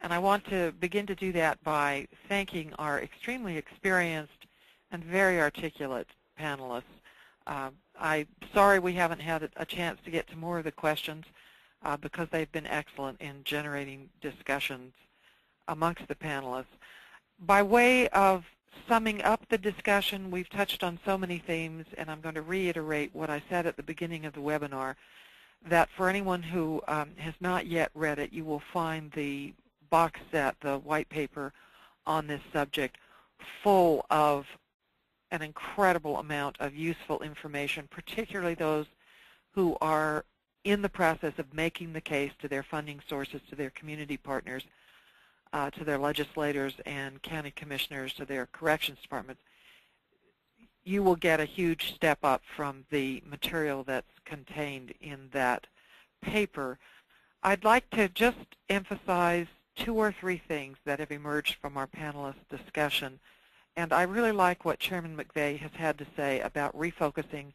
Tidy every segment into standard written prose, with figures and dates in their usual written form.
And I want to begin to do that by thanking our extremely experienced and very articulate panelists. I'm sorry we haven't had a chance to get to more of the questions because they've been excellent in generating discussions amongst the panelists. By way of summing up the discussion, we've touched on so many themes, and I'm going to reiterate what I said at the beginning of the webinar, that for anyone who has not yet read it, you will find the box set, the white paper on this subject, full of an incredible amount of useful information, particularly those who are in the process of making the case to their funding sources, to their community partners, to their legislators and county commissioners, to their corrections departments. You will get a huge step up from the material that's contained in that paper. I'd like to just emphasize 2 or 3 things that have emerged from our panelists' discussion. And I really like what Chairman McVeigh has had to say about refocusing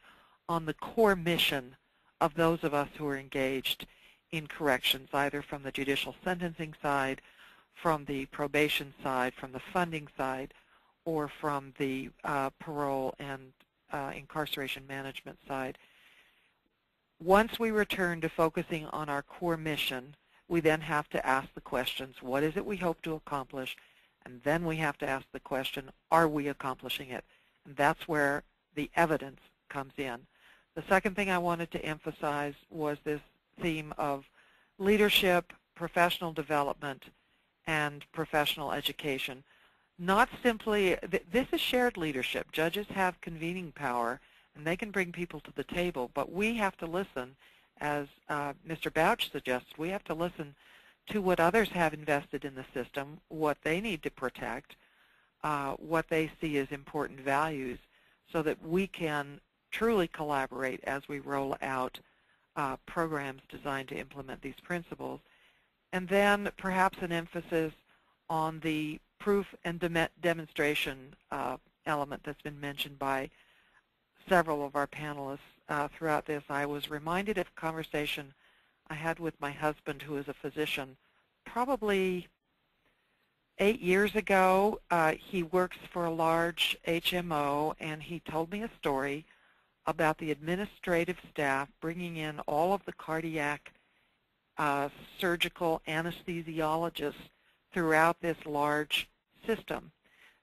on the core mission of those of us who are engaged in corrections, either from the judicial sentencing side, from the probation side, from the funding side, or from the parole and incarceration management side. Once we return to focusing on our core mission, we then have to ask the questions, what is it we hope to accomplish? And then we have to ask the question, are we accomplishing it? And that's where the evidence comes in. The second thing I wanted to emphasize was this theme of leadership, professional development, and professional education. Not simply, this is shared leadership. Judges have convening power, and they can bring people to the table, but we have to listen, as Mr. Bouch suggests, we have to listen to what others have invested in the system, what they need to protect, what they see as important values, so that we can truly collaborate as we roll out programs designed to implement these principles. And then perhaps an emphasis on the proof and demonstration element that's been mentioned by several of our panelists throughout this. I was reminded of a conversation I had with my husband, who is a physician, probably 8 years ago. He works for a large HMO, and he told me a story about the administrative staff bringing in all of the cardiac surgical anesthesiologists throughout this large system.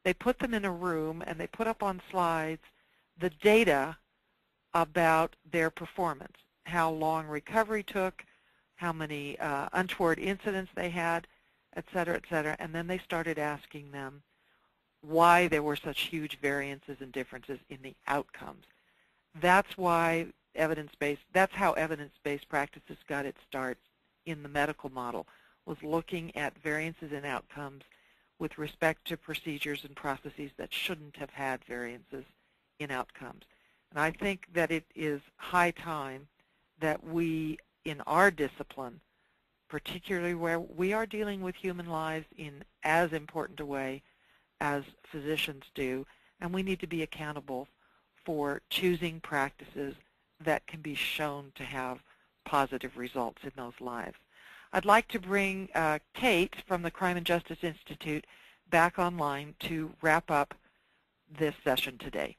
They put them in a room, and they put up on slides the data about their performance, how long recovery took, how many untoward incidents they had, et cetera, and then they started asking them why there were such huge variances and differences in the outcomes. That's why that's how evidence-based practices got its start in the medical model, was looking at variances in outcomes with respect to procedures and processes that shouldn't have had variances in outcomes. And I think that it is high time that we, in our discipline, particularly where we are dealing with human lives in as important a way as physicians do, and we need to be accountable for choosing practices that can be shown to have positive results in those lives. I'd like to bring Kate from the Crime and Justice Institute back online to wrap up this session today.